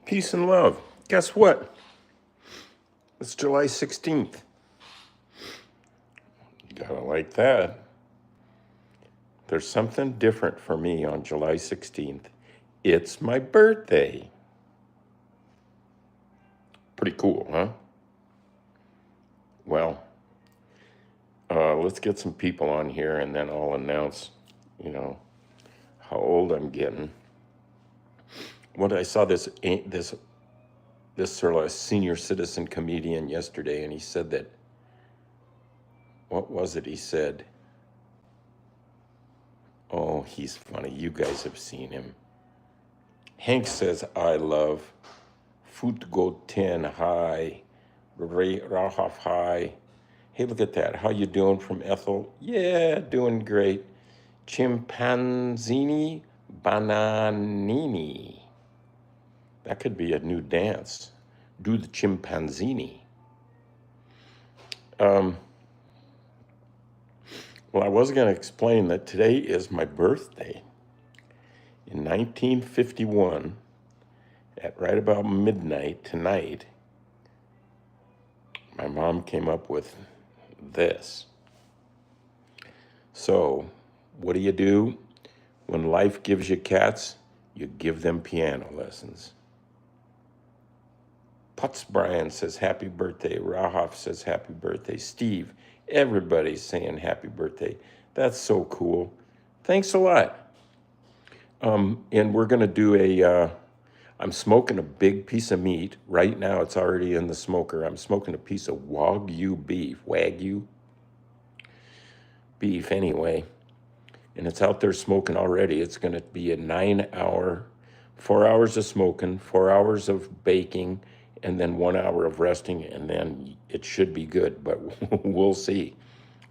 Peace and love. Guess what? It's July 16th. You gotta like that. There's something different for me on July 16th. It's my birthday. Pretty cool, huh? Well, let's get some people on here and then I'll announce, how old I'm getting. I saw this sort of senior citizen comedian yesterday, and he said that, what was it? He said, oh, he's funny. You guys have seen him. Hank says, I love Futgoten High, Rahaf High. Hey, look at that. How you doing from Ethel? Yeah, doing great. Chimpanzini Bananini. That could be a new dance. Do the chimpanzini. Well, I was going to explain that today is my birthday. In 1951, at right about midnight tonight, my mom came up with this. So, what do? When life gives you cats, you give them piano lessons. Putz Brian says happy birthday. Rahaf says happy birthday. Steve, everybody's saying happy birthday. That's so cool. Thanks a lot. And we're going to do I'm smoking a big piece of meat. Right now, it's already in the smoker. I'm smoking a piece of Wagyu beef anyway. And it's out there smoking already. It's going to be a 4 hours of smoking, 4 hours of baking, and then 1 hour of resting, and then it should be good, but we'll see.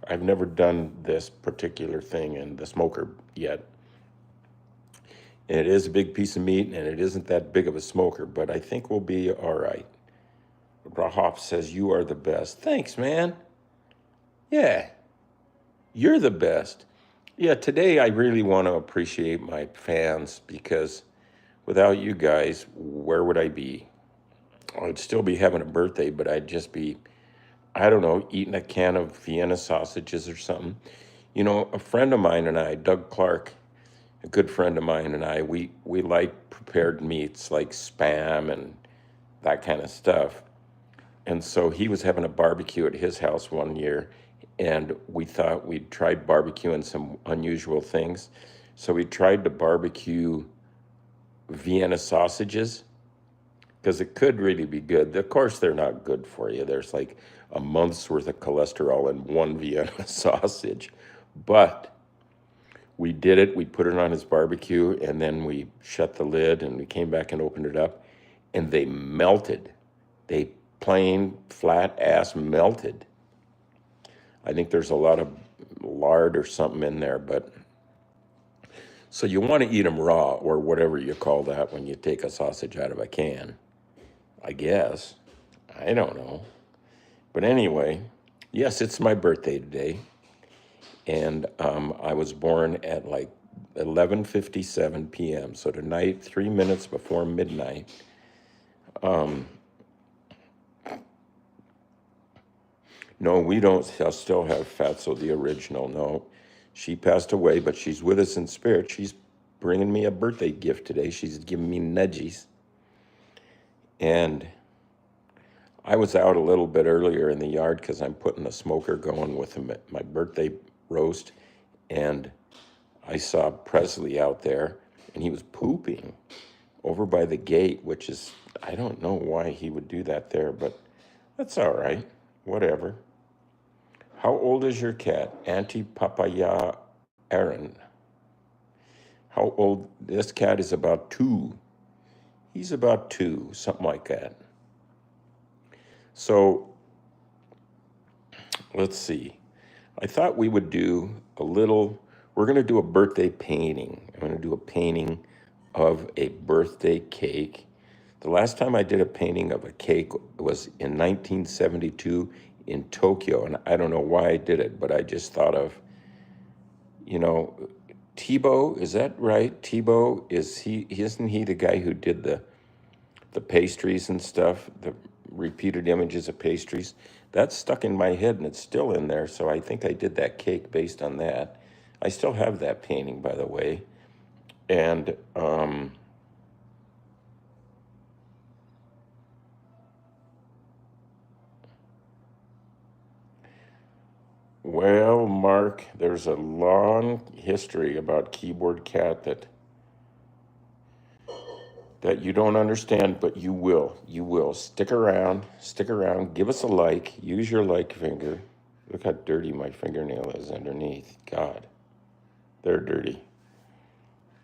I've never done this particular thing in the smoker yet. And it is a big piece of meat, and it isn't that big of a smoker, but I think we'll be all right. Rahaf says, you are the best. Thanks, man. Yeah, you're the best. Yeah, today I really want to appreciate my fans because without you guys, where would I be? I'd still be having a birthday, but I'd just be, I don't know, eating a can of Vienna sausages or something. A friend of mine and I, Doug Clark, a good friend of mine and I, we like prepared meats like Spam and that kind of stuff. And so he was having a barbecue at his house one year, and we thought we'd try barbecuing some unusual things. So we tried to barbecue Vienna sausages because it could really be good. Of course, they're not good for you. There's like a month's worth of cholesterol in one Vienna sausage. But we did it. We put it on his barbecue, and then we shut the lid, and we came back and opened it up, and they melted. They plain flat ass melted. I think there's a lot of lard or something in there, but so you want to eat them raw or whatever you call that when you take a sausage out of a can, I guess. I don't know. But anyway, yes, it's my birthday today. And I was born at like 11:57 p.m. So tonight, 3 minutes before midnight. No, we don't still have Fatso the original. No, she passed away, but she's with us in spirit. She's bringing me a birthday gift today. She's giving me nudgies. And I was out a little bit earlier in the yard because I'm putting the smoker going with my birthday roast, and I saw Presley out there, and he was pooping over by the gate, which is, I don't know why he would do that there, but that's all right, whatever. How old is your cat? Auntie Papaya Aaron. How old? This cat is about 2. He's about 2, something like that. So, let's see. I thought we would do we're going to do a birthday painting. I'm going to do a painting of a birthday cake. The last time I did a painting of a cake was in 1972 in Tokyo, and I don't know why I did it, but I just thought of, Thibaut, is that right? Thibaut, isn't he the guy who did the the pastries and stuff, the repeated images of pastries. That's stuck in my head and it's still in there. So I think I did that cake based on that. I still have that painting, by the way. And well, Mark, there's a long history about Keyboard Cat that you don't understand, but you will. You will. Stick around. Stick around. Give us a like. Use your like finger. Look how dirty my fingernail is underneath. God, they're dirty.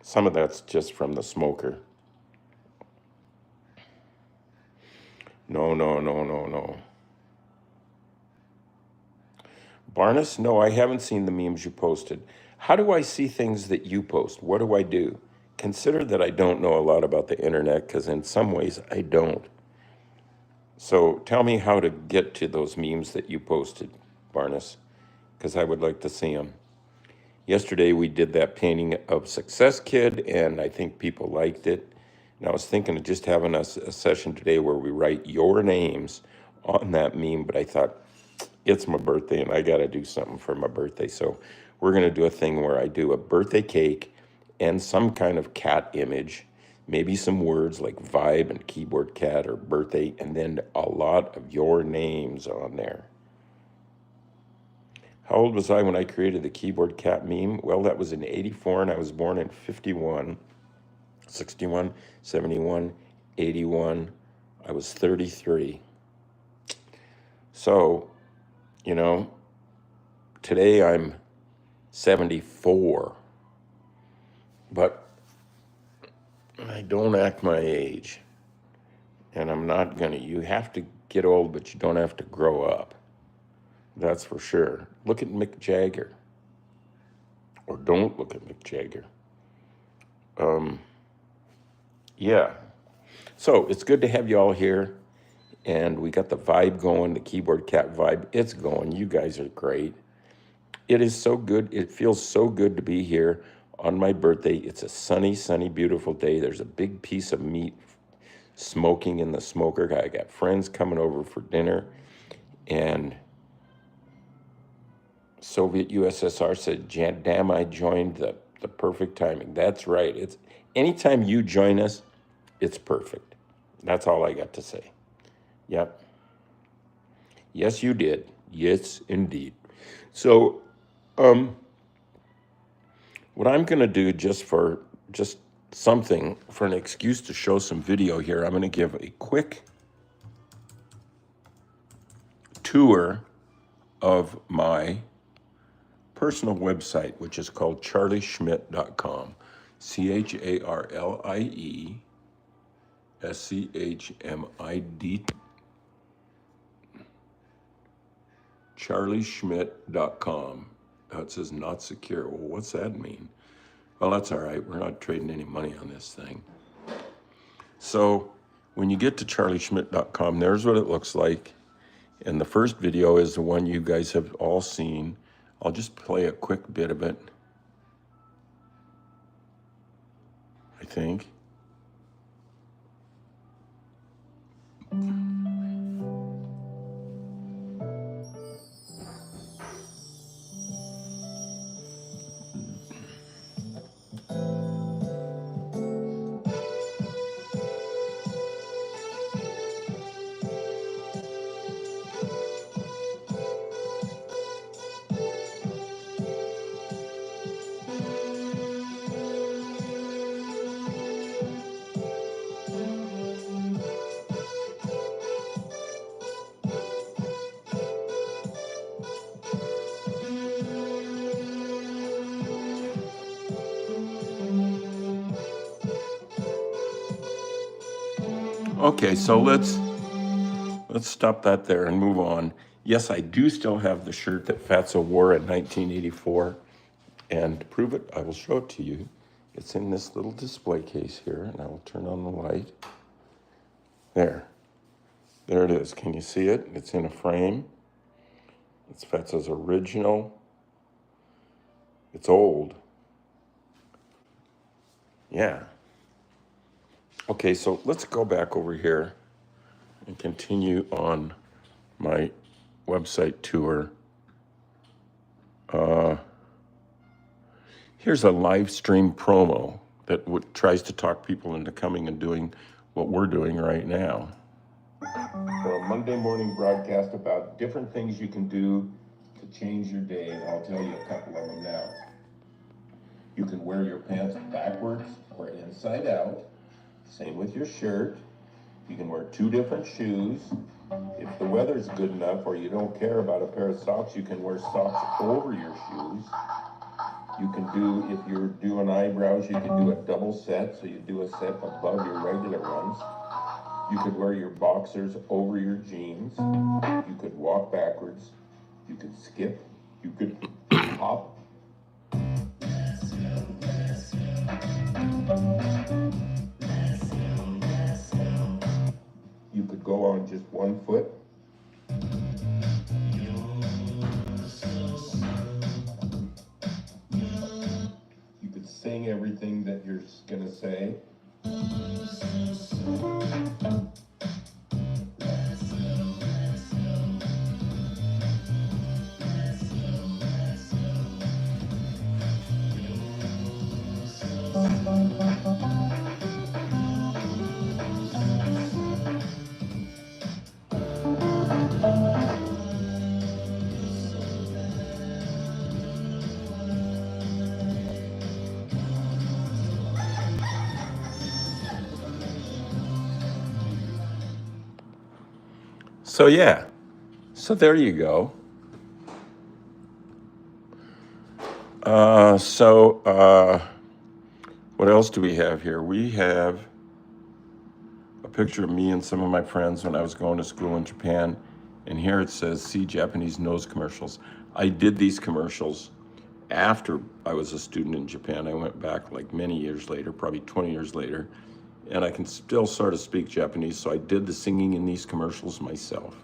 Some of that's just from the smoker. No, no, no, no, no. Barnes, no, I haven't seen the memes you posted. How do I see things that you post? What do I do? Consider that I don't know a lot about the internet because in some ways I don't. So tell me how to get to those memes that you posted, Barnes, because I would like to see them. Yesterday we did that painting of Success Kid, and I think people liked it. And I was thinking of just having a session today where we write your names on that meme, but I thought it's my birthday and I got to do something for my birthday. So we're going to do a thing where I do a birthday cake and some kind of cat image, maybe some words like vibe and keyboard cat or birthday, and then a lot of your names on there. How old was I when I created the keyboard cat meme? Well, that was in 84 and I was born in 51, 61, 71, 81. I was 33. So, you know, today I'm 74, but I don't act my age, and I'm not gonna. You have to get old, but you don't have to grow up. That's for sure. Look at Mick Jagger, or don't look at Mick Jagger. Yeah. So it's good to have you all here, and we got the vibe going, the keyboard cat vibe. It's going. You guys are great. It is so good. It feels so good to be here on my birthday. It's a sunny, sunny, beautiful day. There's a big piece of meat smoking in the smoker. I got friends coming over for dinner. And Soviet USSR said, damn, I joined the perfect timing. That's right. It's anytime you join us, it's perfect. That's all I got to say. Yep. Yes, you did. Yes, indeed. So, what I'm going to do just something for an excuse to show some video here, I'm going to give a quick tour of my personal website, which is called charlieschmidt.com. CharlieSchmidt, charlieschmidt.com. It says not secure. Well, what's that mean? Well, that's all right. We're not trading any money on this thing. So when you get to charlieschmidt.com, there's what it looks like. And the first video is the one you guys have all seen. I'll just play a quick bit of it, I think. Okay, so let's stop that there and move on. Yes, I do still have the shirt that Fatso wore in 1984. And to prove it, I will show it to you. It's in this little display case here, and I will turn on the light. There it is. Can you see it? It's in a frame. It's Fatso's original. It's old. Yeah. Okay, so let's go back over here and continue on my website tour. Here's a live stream promo that tries to talk people into coming and doing what we're doing right now. For a Monday morning broadcast about different things you can do to change your day, and I'll tell you a couple of them now. You can wear your pants backwards or inside out. Same with your shirt. You can wear two different shoes. If the weather's good enough or you don't care about a pair of socks, you can wear socks over your shoes. You can do, if you're doing eyebrows, you can do a double set, so you do a set above your regular ones. You could wear your boxers over your jeans. You could walk backwards. You could skip. You could hop. You could go on just one foot. You could sing everything that you're gonna say. So yeah, so there you go. What else do we have here? We have a picture of me and some of my friends when I was going to school in Japan. And here it says, see Japanese nose commercials. I did these commercials after I was a student in Japan. I went back like many years later, probably 20 years later, and I can still sort of speak Japanese. So I did the singing in these commercials myself.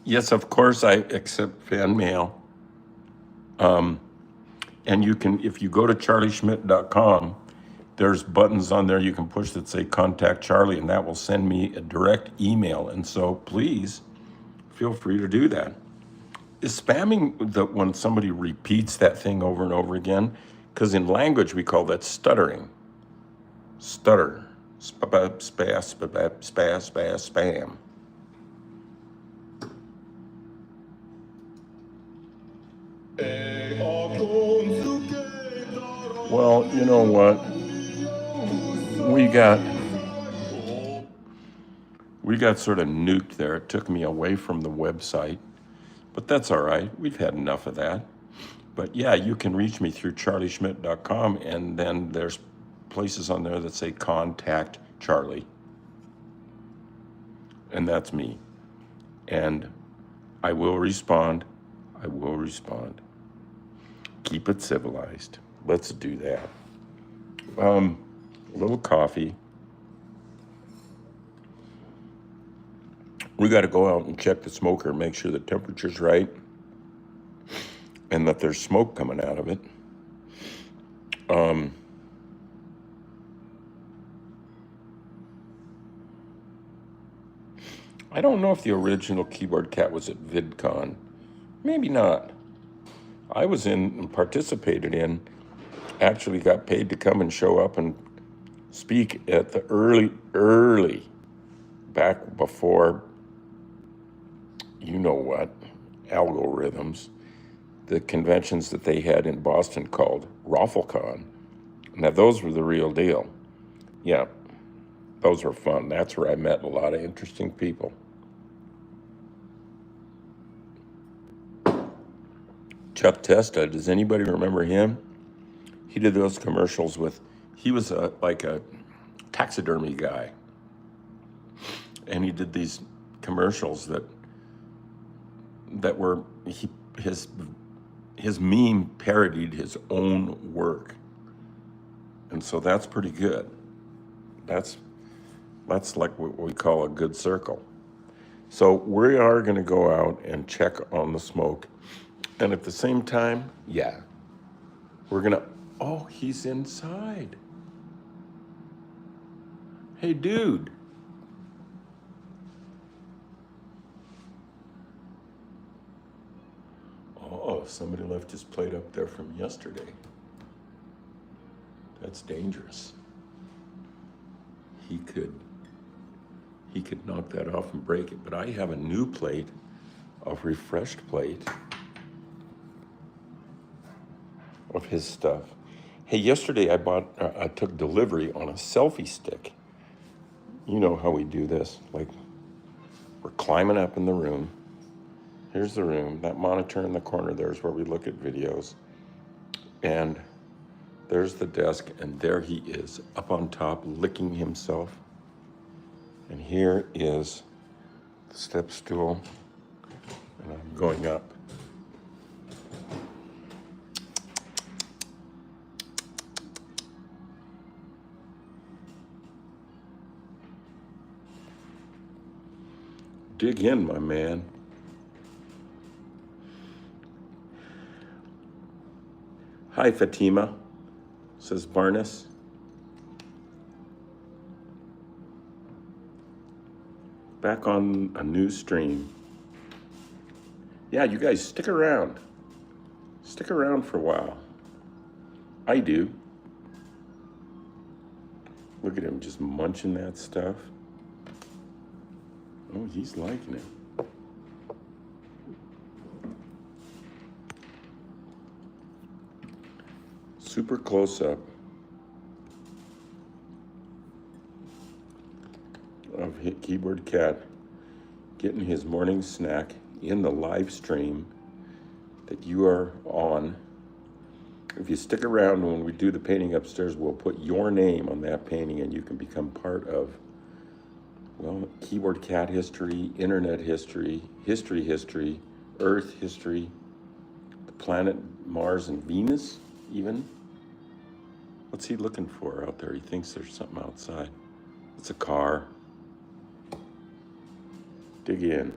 Yes, of course, I accept fan mail. And you can, if you go to charlieschmidt.com, there's buttons on there you can push that say contact Charlie, and that will send me a direct email. And so please feel free to do that. Is spamming when somebody repeats that thing over and over again? Because in language, we call that stuttering. Stutter. Spam. Well, you know what? We got sort of nuked there. It took me away from the website, but that's all right. We've had enough of that. But yeah, you can reach me through charlieschmidt.com, and then there's places on there that say contact Charlie. And that's me. And I will respond. Keep it civilized. Let's do that. A little coffee. We got to go out and check the smoker, make sure the temperature's right, and that there's smoke coming out of it. I don't know if the original Keyboard Cat was at VidCon. Maybe not. I was in and participated in, actually got paid to come and show up and speak at the early, back before, you know what, algorithms. the conventions that they had in Boston called RaffleCon. Now, those were the real deal. Yeah, those were fun. That's where I met a lot of interesting people. Chuck Testa, does anybody remember him? He did those commercials with, he was like a taxidermy guy. And he did these commercials that were, his meme parodied his own work. And so that's pretty good. That's like what we call a good circle. So we are going to go out and check on the smoke. And at the same time, yeah, we're going to, oh, he's inside. Hey, dude. Oh, somebody left his plate up there from yesterday. That's dangerous. He could knock that off and break it. But I have a new plate, a refreshed plate of his stuff. Hey, yesterday I took delivery on a selfie stick. You know how we do this. Like, we're climbing up in the room. Here's the room. That monitor in the corner there is where we look at videos. And there's the desk, and there he is, up on top, licking himself. And here is the step stool, and I'm going up. Dig in, my man. Hi, Fatima, says Barnes. Back on a new stream. Yeah, you guys stick around. Stick around for a while. I do. Look at him just munching that stuff. Oh, he's liking it. Super close up of Keyboard Cat getting his morning snack in the live stream that you are on. If you stick around when we do the painting upstairs, we'll put your name on that painting and you can become part of, well, Keyboard Cat history, internet history, history, Earth history, the planet Mars and Venus even. What's he looking for out there? He thinks there's something outside. It's a car. Dig in.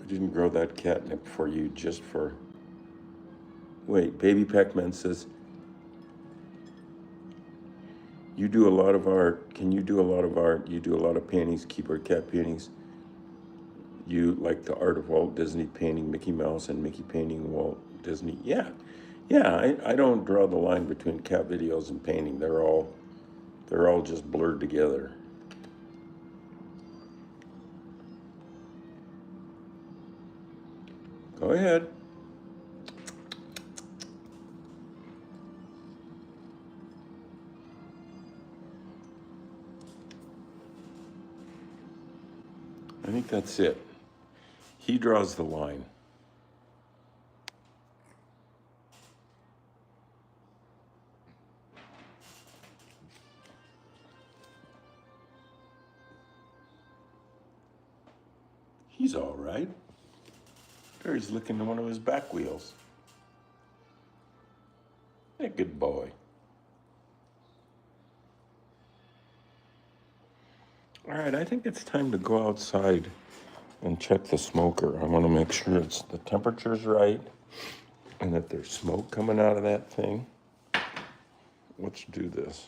I didn't grow that catnip for you just for... Wait, Baby Pac-Man says, you do a lot of art. Can you do a lot of art? You do a lot of paintings, Keyboard Cat paintings. You like the art of Walt Disney painting Mickey Mouse and Mickey painting Walt Disney. Yeah, I don't draw the line between cat videos and painting. They're all just blurred together. Go ahead. I think that's it. He draws the line. He's all right. There he's looking at one of his back wheels. Hey, good boy. All right, I think it's time to go outside and check the smoker. I want to make sure the temperature's right and that there's smoke coming out of that thing. Let's do this.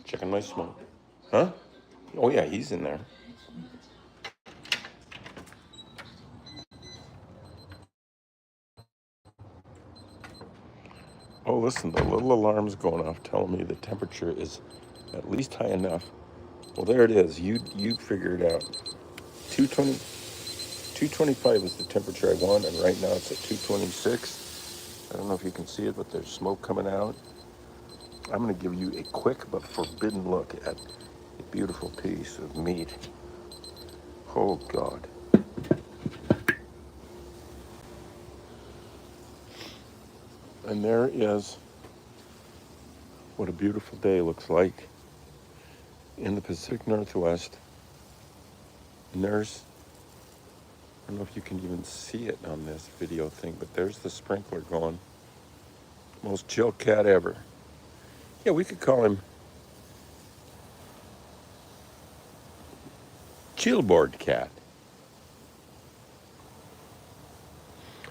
Checking my smoke. Huh? Oh yeah, he's in there. Oh, listen, the little alarm's going off telling me the temperature is at least high enough. Well, there it is. You figure it out. 220, 225 is the temperature I want, and right now it's at 226. I don't know if you can see it, but there's smoke coming out. I'm going to give you a quick but forbidden look at a beautiful piece of meat. Oh, God. And there is what a beautiful day looks like in the Pacific Northwest. And there's, I don't know if you can even see it on this video thing, but there's the sprinkler going. Most chill cat ever. Yeah, we could call him Chillboard Cat.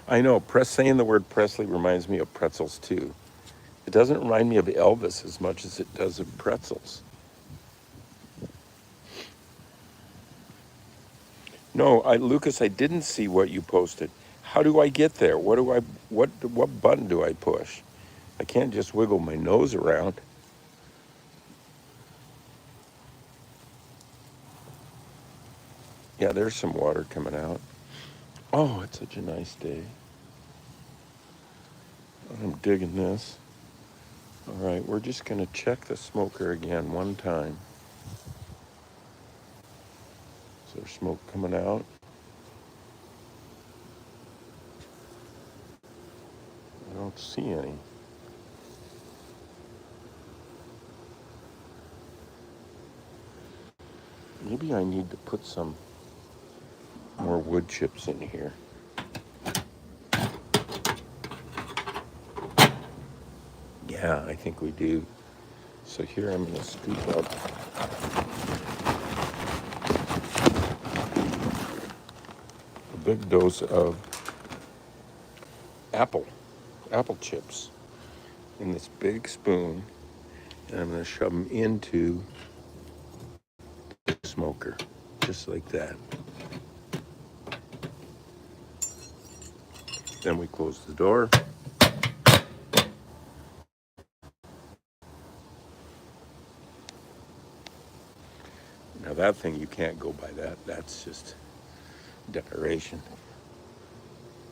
I know, saying the word Presley reminds me of pretzels too. It doesn't remind me of Elvis as much as it does of pretzels. No, Lucas, I didn't see what you posted. How do I get there? What button do I push? I can't just wiggle my nose around. Yeah, there's some water coming out. Oh, it's such a nice day. I'm digging this. All right, we're just gonna check the smoker again one time. Is there smoke coming out? I don't see any. Maybe I need to put some more wood chips in here. Yeah, I think we do. So here I'm gonna scoop up a big dose of apple chips in this big spoon, and I'm gonna shove them into the smoker, just like that. Then we close the door. Now that thing, you can't go by that. That's just decoration.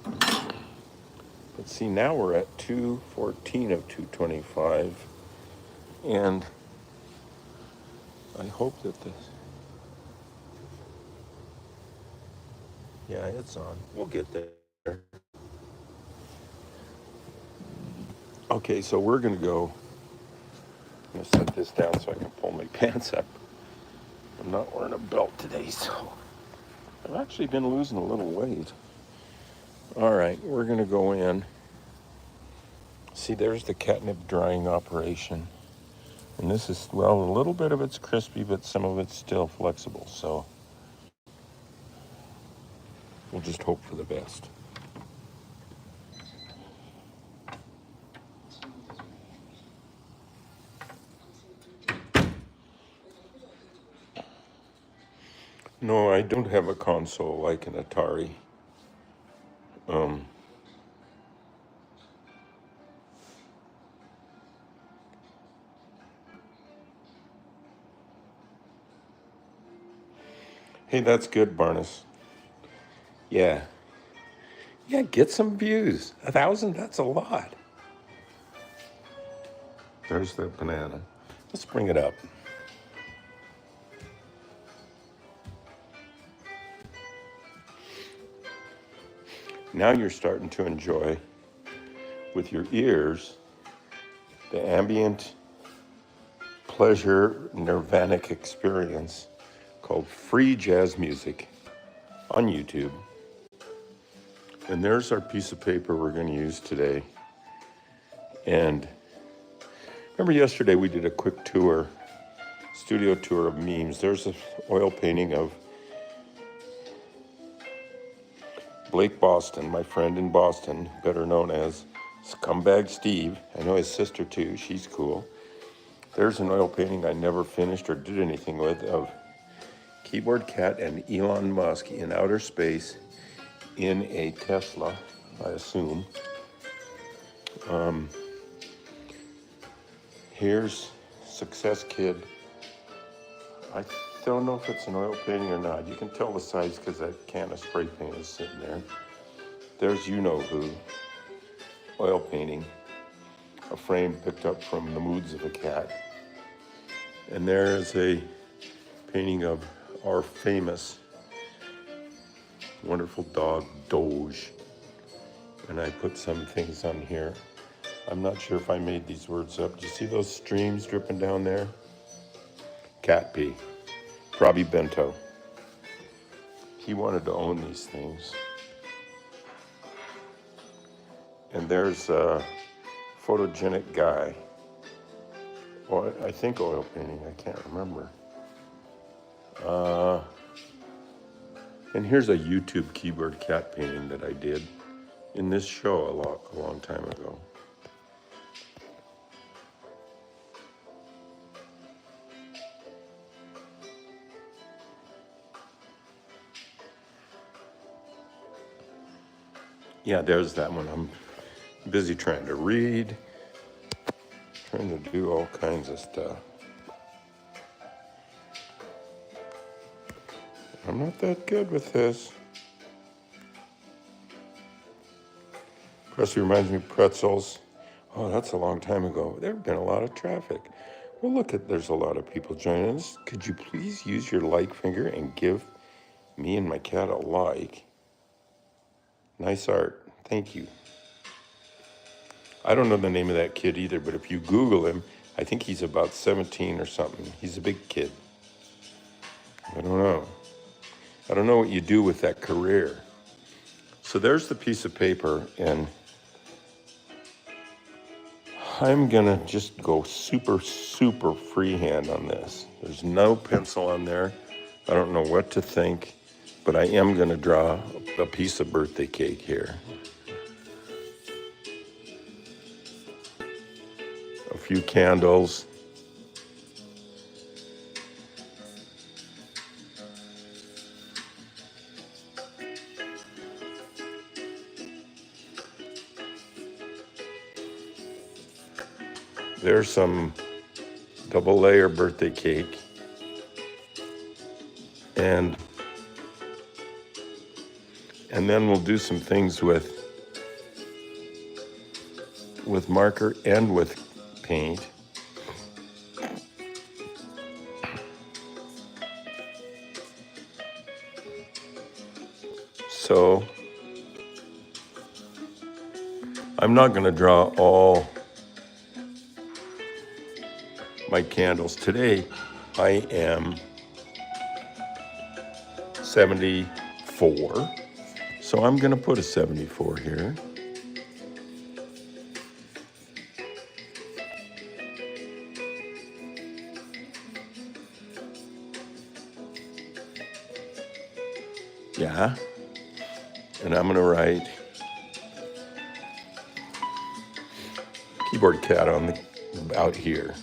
But see, now we're at 214 of 225. And I hope that this, yeah, it's on. We'll get there. Okay, so we're gonna go, I'm gonna set this down so I can pull my pants up. I'm not wearing a belt today, so I've actually been losing a little weight. All right, we're gonna go in. See, there's the catnip drying operation. And this is, well, a little bit of it's crispy, but some of it's still flexible. So we'll just hope for the best. No, I don't have a console like an Atari. Hey, that's good, Barnes. Yeah. Yeah, get some views. 1,000, that's a lot. There's the banana. Let's bring it up. Now you're starting to enjoy, with your ears, the ambient pleasure nirvanic experience called free jazz music on YouTube. And there's our piece of paper we're going to use today. And remember yesterday we did a quick tour, studio tour of memes. There's an oil painting of Blake Boston, my friend in Boston, better known as Scumbag Steve. I know his sister too, she's cool. There's an oil painting I never finished or did anything with of Keyboard Cat and Elon Musk in outer space in a Tesla, I assume. Here's Success Kid. I don't know if it's an oil painting or not. You can tell the size because that can of spray paint is sitting there. There's You Know Who, oil painting, a frame picked up from The Moods of a Cat. And there is a painting of our famous, wonderful dog, Doge. And I put some things on here. I'm not sure if I made these words up. Do you see those streams dripping down there? Cat pee. Probably Bento. He wanted to own these things. And there's a photogenic guy. Well, I think oil painting, I can't remember. And here's a YouTube keyboard cat painting that I did in this show a long time ago. Yeah, there's that one. I'm busy trying to read, trying to do all kinds of stuff. I'm not that good with this. Presley reminds me of pretzels. Oh, that's a long time ago. There's been a lot of traffic. Well, look at, there's a lot of people joining us. Could you please use your like finger and give me and my cat a like? Nice art. Thank you. I don't know the name of that kid either, but if you Google him, I think he's about 17 or something. He's a big kid. I don't know. I don't know what you do with that career. So there's the piece of paper, and I'm gonna just go super freehand on this. There's no pencil on there. I don't know what to think, but I am gonna draw a piece of birthday cake here. A few candles. There's some double layer birthday cake. And then we'll do some things with marker and with paint. So I'm not going to draw all my candles. Today I am 74. So I'm going to put a 74 here. Yeah. And I'm going to write keyboard cat on the out here.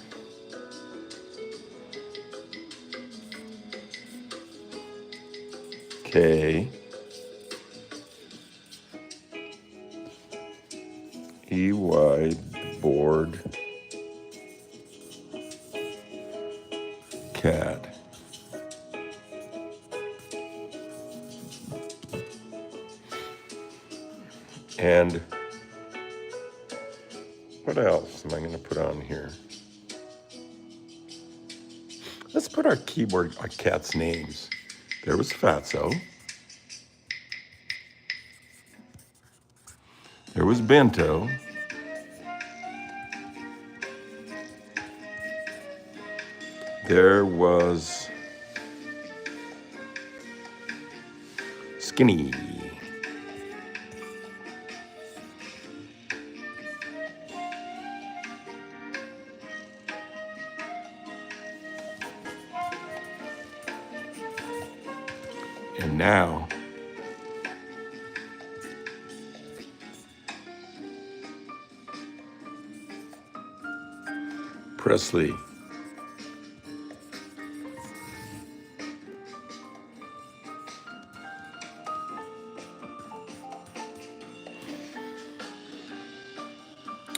K EY board cat. And what else am I going to put on here? Let's put our cat's names. There was Fatso. There was Bento. There was Skinny. And now, Presley.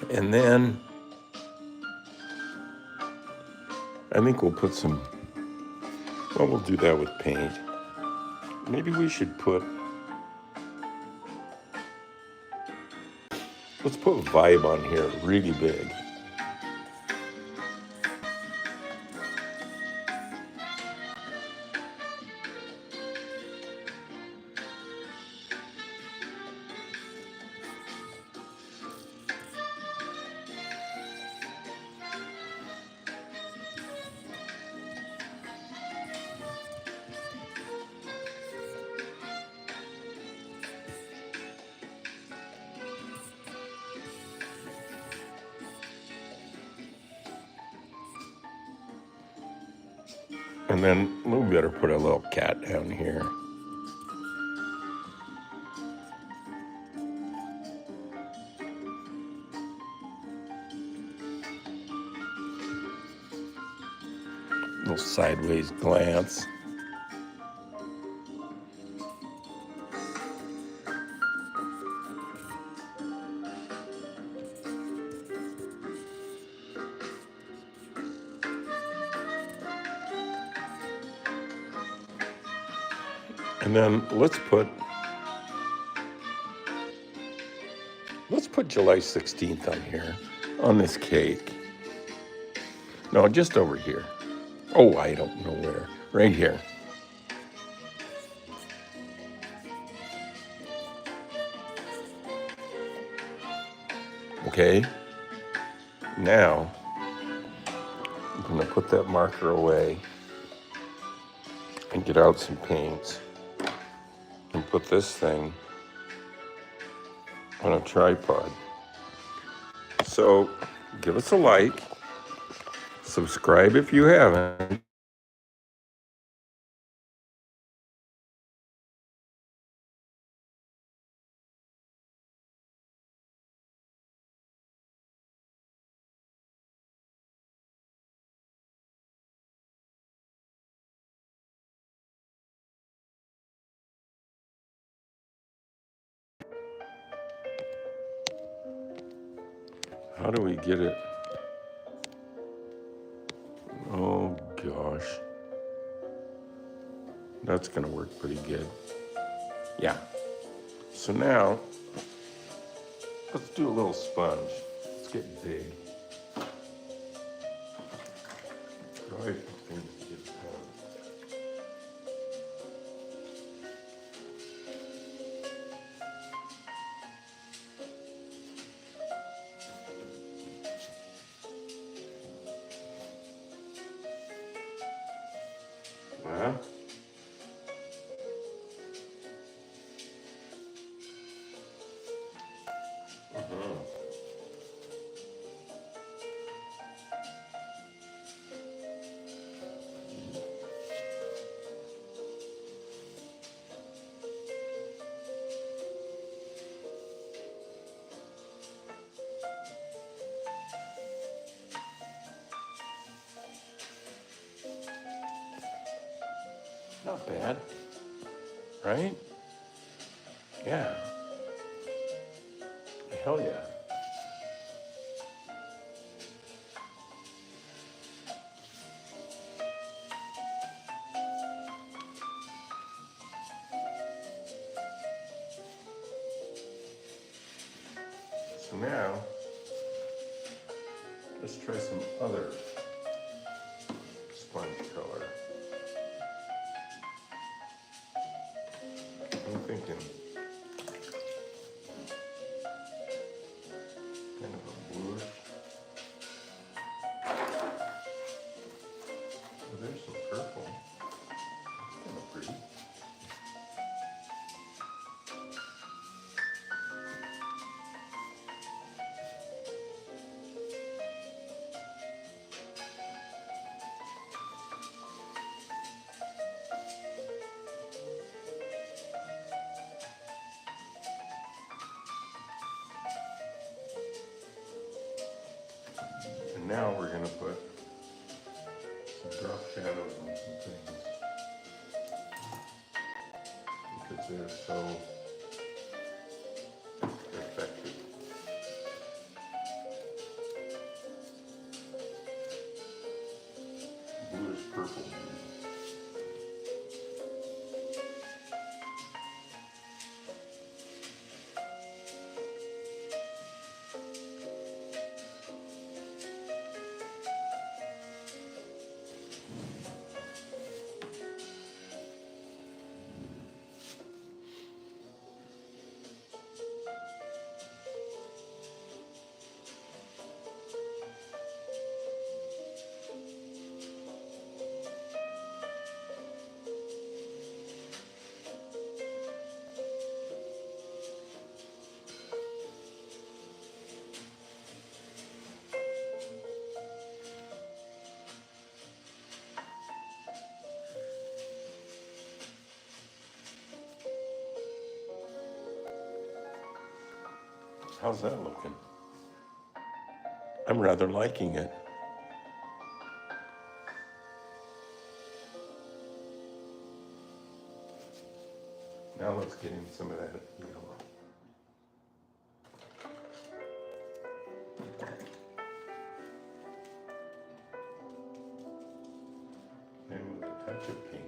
And then I think we'll put some, well, we'll do that with paint. Maybe we should put, let's put vibe on here really big. And then we better put a little cat down here. Little sideways glance. And then let's put July 16th on here, on this cake. No, just over here. Oh, I don't know where. Right here. Okay. Now, I'm going to put that marker away and get out some paints and put this thing on a tripod. So give us a like, subscribe if you haven't. How do we get it? Oh gosh. That's gonna work pretty good. Yeah. So now, let's do a little sponge. Let's get big. Dry things get done. Huh? Not bad, right? Yeah. Hell yeah. So now, let's try some other sponge color. I'm thinking kind of a bluish. Oh, there's some purple. Kind of pretty. And now we're going to put some drop shadows on some things because they're so effective. purple. How's that looking? I'm rather liking it. Now let's get in some of that yellow. And with a touch of pink.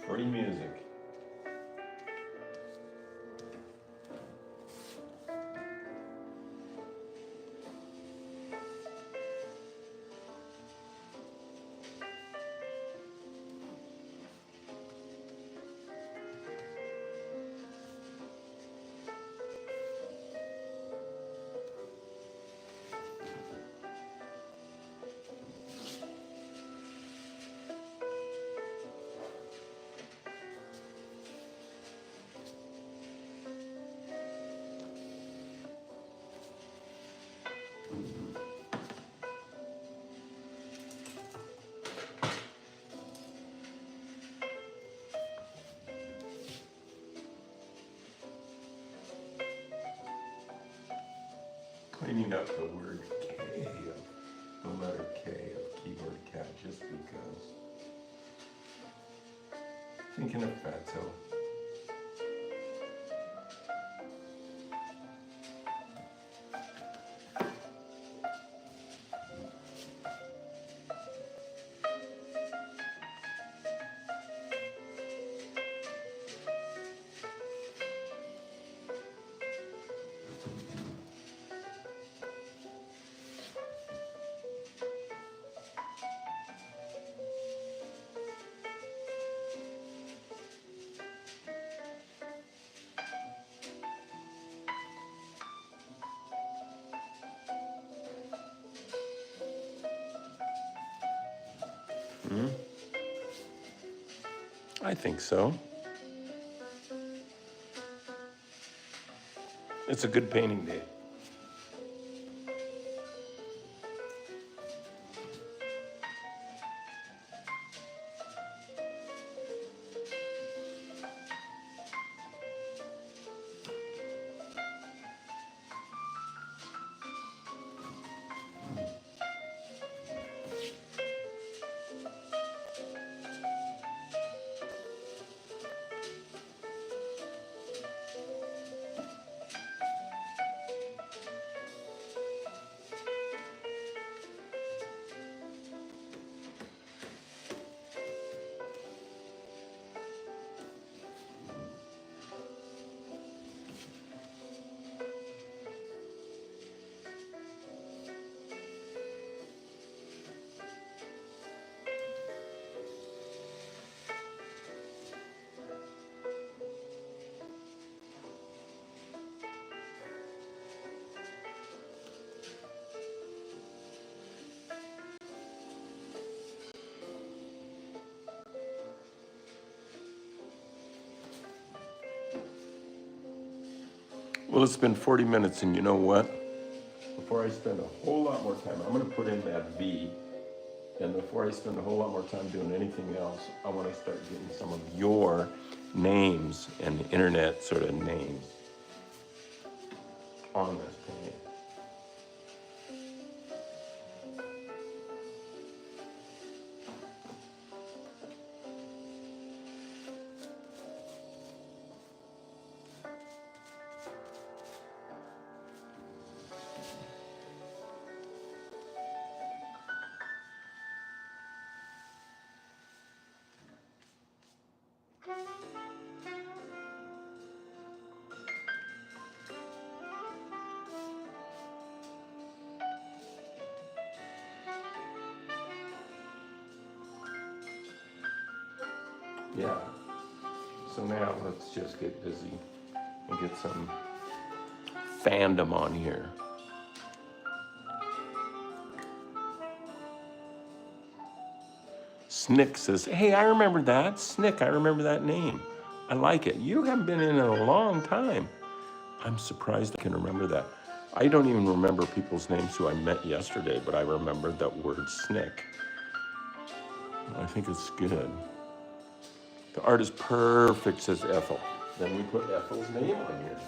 Free music. Cleaning up the word K of the letter K of keyboard cat just because. Thinking of Fatso. I think so. It's a good painting day. Well, it's been 40 minutes, and you know what? Before I spend a whole lot more time, I'm going to put in that V. And before I spend a whole lot more time doing anything else, I want to start getting some of your names and internet sort of names on this painting. Yeah. So now let's just get busy and get some fandom on here. Snick says, hey, I remember that. Snick, I remember that name. I like it. You haven't been in a long time. I'm surprised I can remember that. I don't even remember people's names who I met yesterday, but I remember that word snick. I think it's good. The art is perfect, says Ethel. Then we put Ethel's name on here.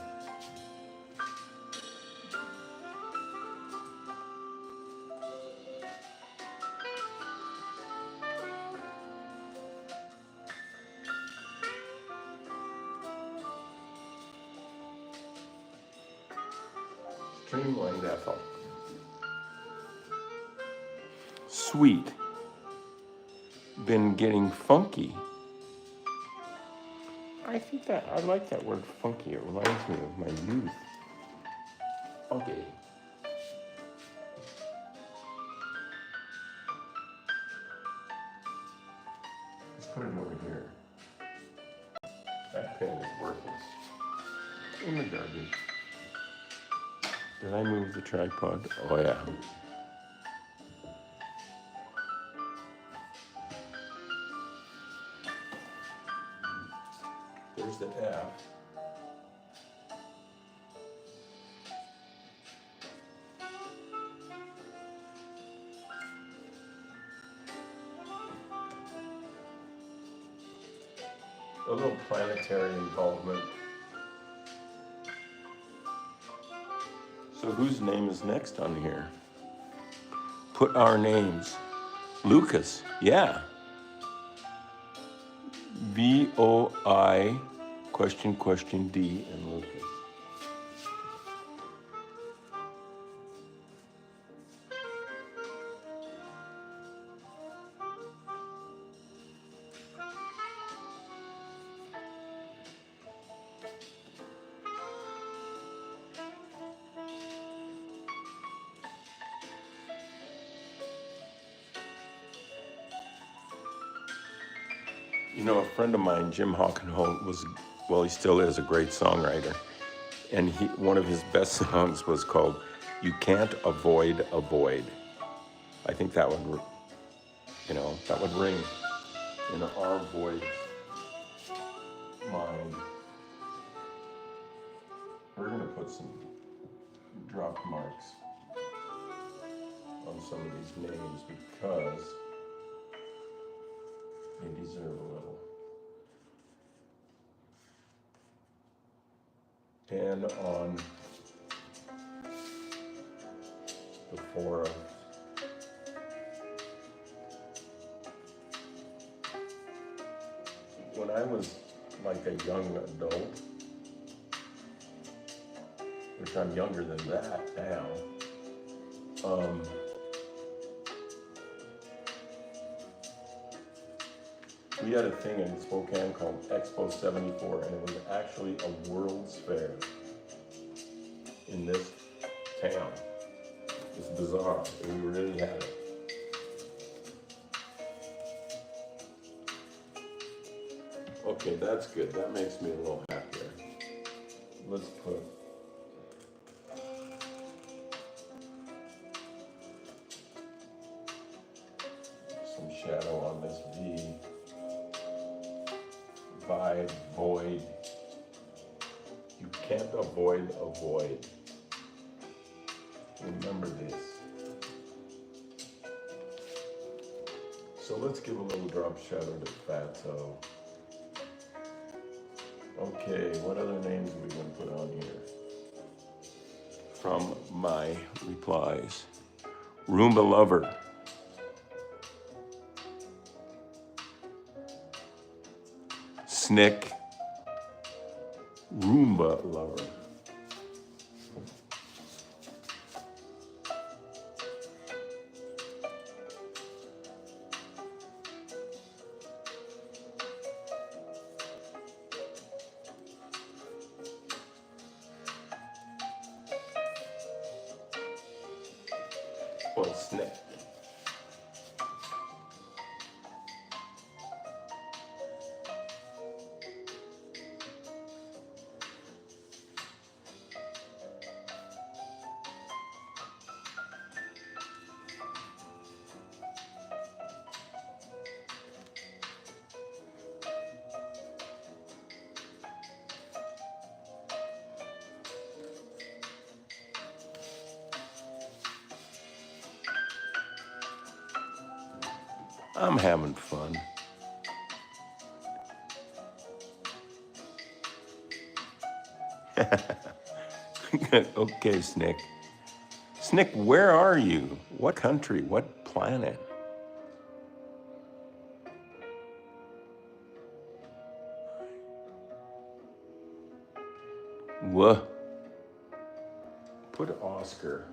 Streamlined Ethel. Sweet. Been getting funky. I think that, I like that word funky. It reminds me of my youth. Funky. Let's put it over here. That pen is worthless. In the garbage. Did I move the tripod? Oh yeah. There's the F. A little planetary involvement. So whose name is next on here? Put our names. Lucas, yeah. VOI question D and Lucas. You know, a friend of mine, Jim Hockenholt, was, well, he still is a great songwriter. And one of his best songs was called You Can't Avoid a Void. I think that would, that would ring in our void mind. We're going to put some drop marks on some of these names because they deserve a little. And on the forum, when I was like a young adult, which I'm younger than that now, we had a thing in Spokane called Expo 74, and it was actually a World's Fair in this town. It's bizarre, and we really had it. Okay, that's good. That makes me a little happier. Let's put some shadow on this V. Vibe, void. You can't avoid a void. Remember this. So let's give a little drop shadow to Fatso. Okay, what other names are we going to put on here? From my replies. Roomba Lover. Snick. Roomba Lover. Or Snick. I'm having fun. Okay, Snick. Snick, where are you? What country? What planet? Whoa. Put Oscar.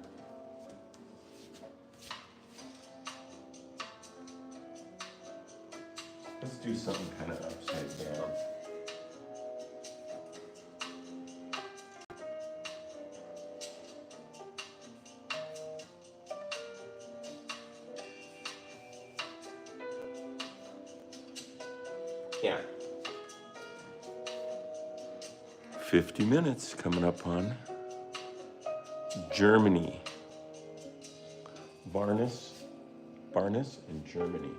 Let's do something kind of upside down. Yeah. 50 minutes coming up on Germany. Barnes in Germany.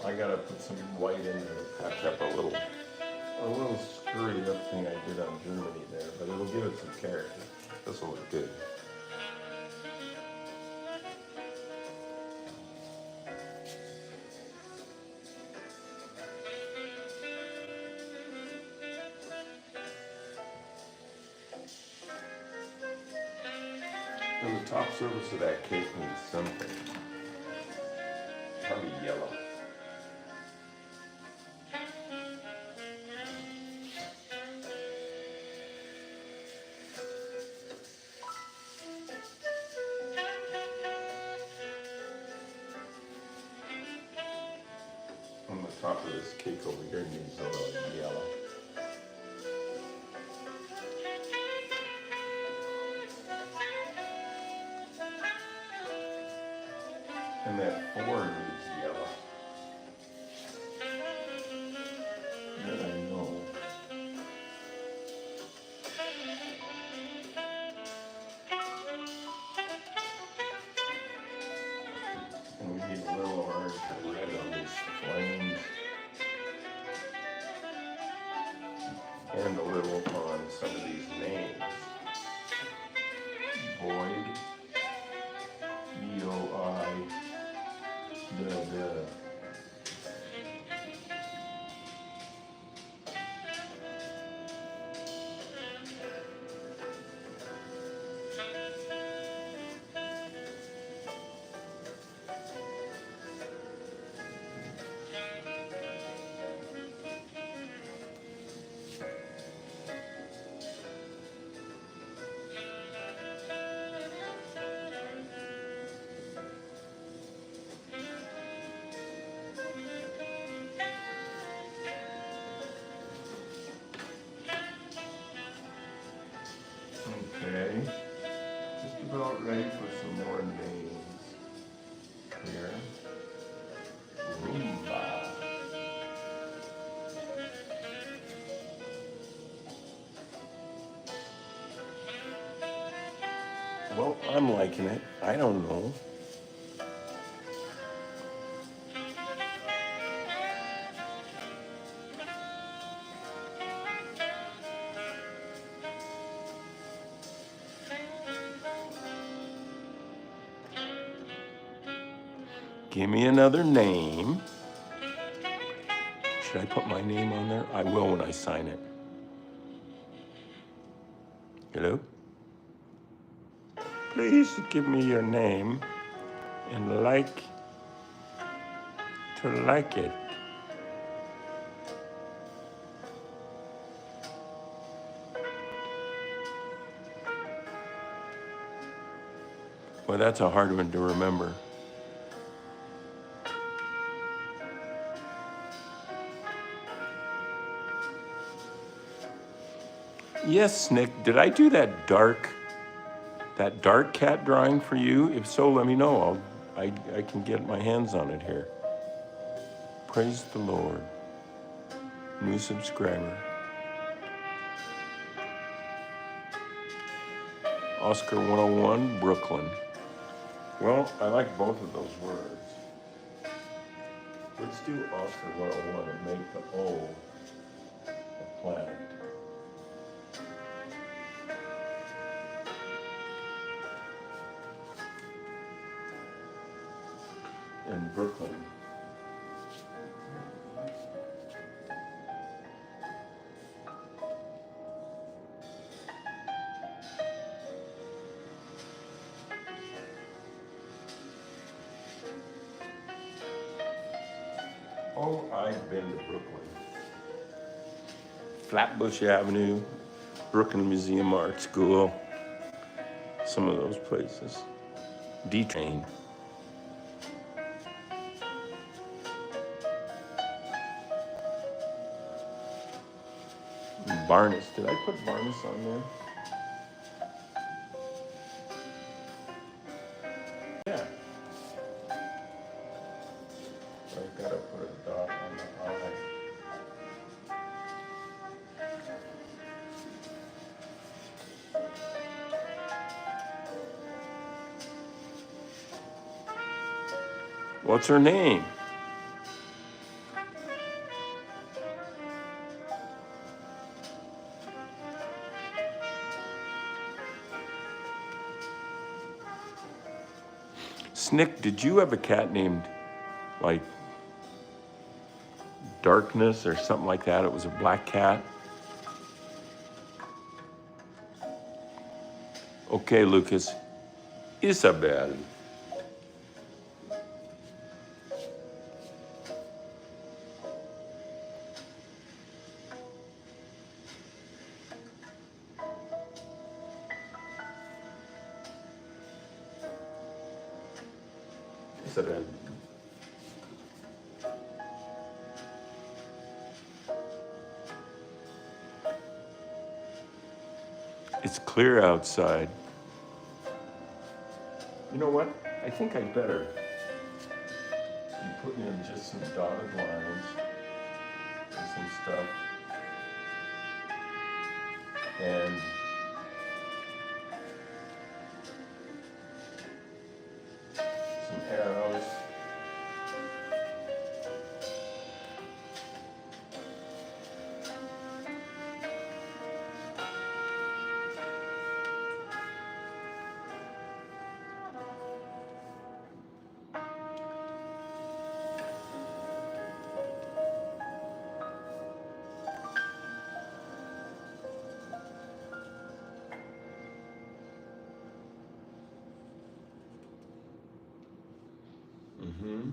I gotta put some white in there to patch up a little screwy up thing I did on Germany there, but it'll give it some character. This will look good. And the top surface of that cake needs something. Probably yellow. On the top of this cake over here needs a little yellow. And that four needs yellow. That I know. And we need a little orange and red on these flames. And a little on some of these names. Boyd, B-O-I, the. Okay, just about ready for some more names here. Roomba. Well, I'm liking it. I don't know. Give me another name. Should I put my name on there? I will when I sign it. Hello? Please give me your name and to like it. Well, that's a hard one to remember. Yes, Nick, did I do that dark cat drawing for you? If so, let me know. I can get my hands on it here. Praise the Lord. New subscriber. Oscar 101, Brooklyn. Well, I like both of those words. Let's do Oscar 101 and make the O a planet. And Brooklyn. Oh, I've been to Brooklyn. Flatbush Avenue, Brooklyn Museum Art School, some of those places. D-Train. Barnes. Did I put Barnes on there? Yeah. I've got to put a dot on the I. What's her name? Snick, did you have a cat named, like, Darkness or something like that? It was a black cat. Okay, Lucas. Isabel. Isabel. It's clear outside. You know what? I think I better be putting in just some dotted lines and some stuff. And some arrows. Mm-hmm.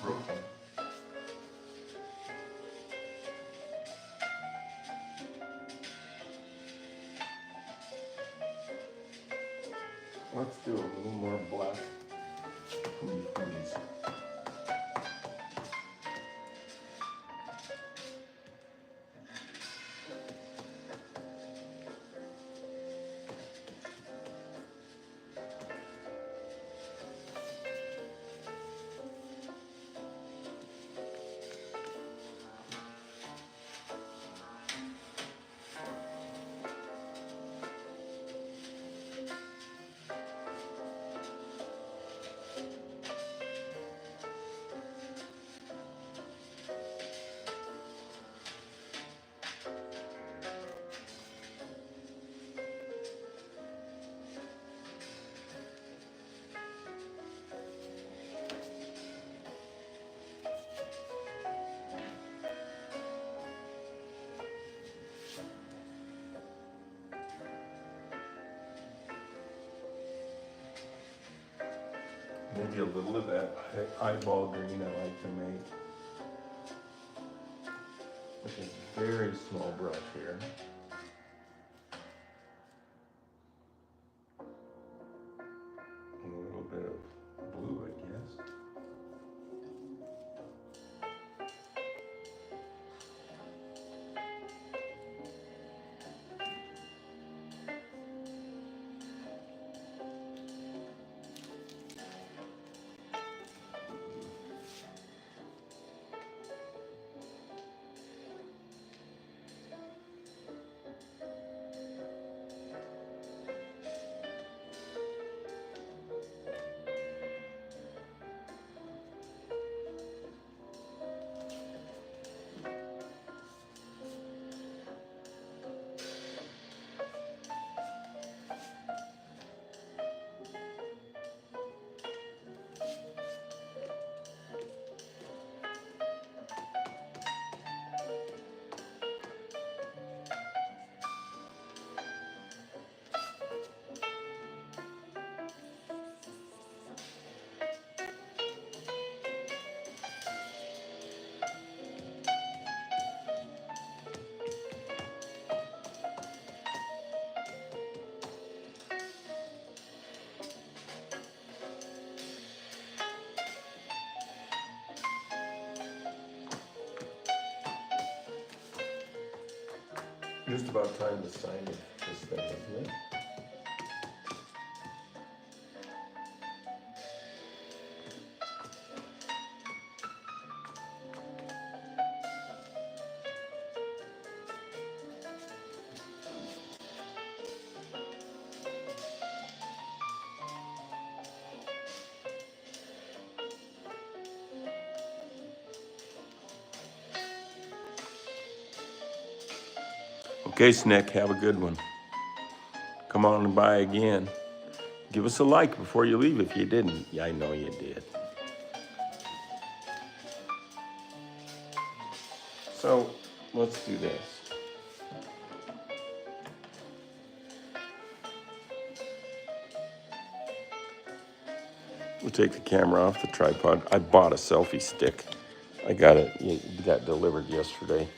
broken. Let's do a little more black. Please. Maybe a little of that eyeball green I like to make with a very small brush here. And a little bit of blue, I guess. Just about time to sign this thing, isn't it? Okay, Snick, have a good one. Come on by again. Give us a like before you leave if you didn't. Yeah, I know you did. So, let's do this. We'll take the camera off the tripod. I bought a selfie stick. I got it. It got delivered yesterday.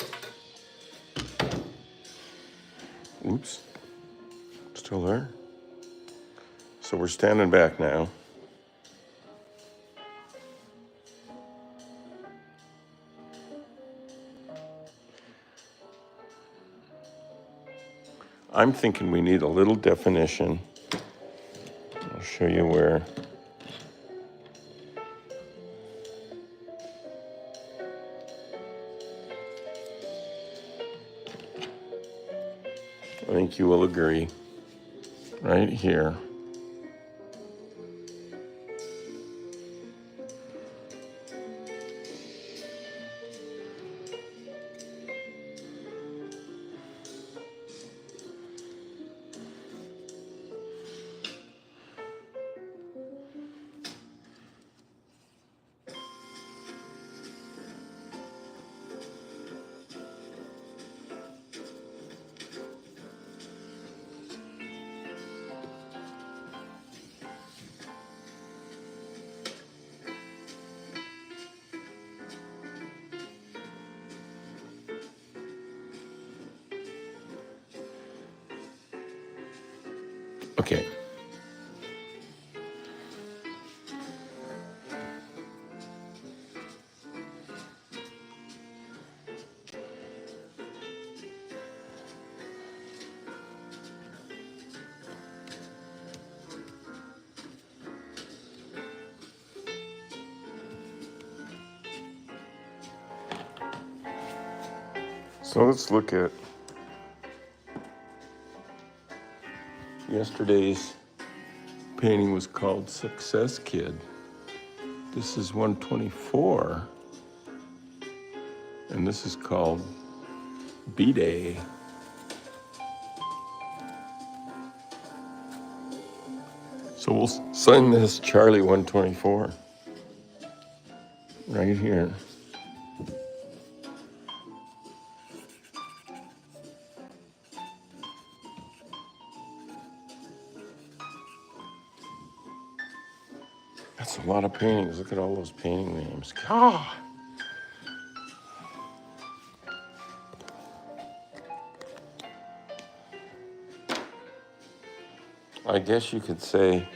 Oops. Still there? So we're standing back now. I'm thinking we need a little definition. I'll show you where. I think you will agree. Right here. Okay. So let's look at yesterday's painting was called Success Kid. This is 124. And this is called B-Day. So we'll sign this Charlie 124 right here. That's a lot of paintings. Look at all those painting names. God. I guess you could say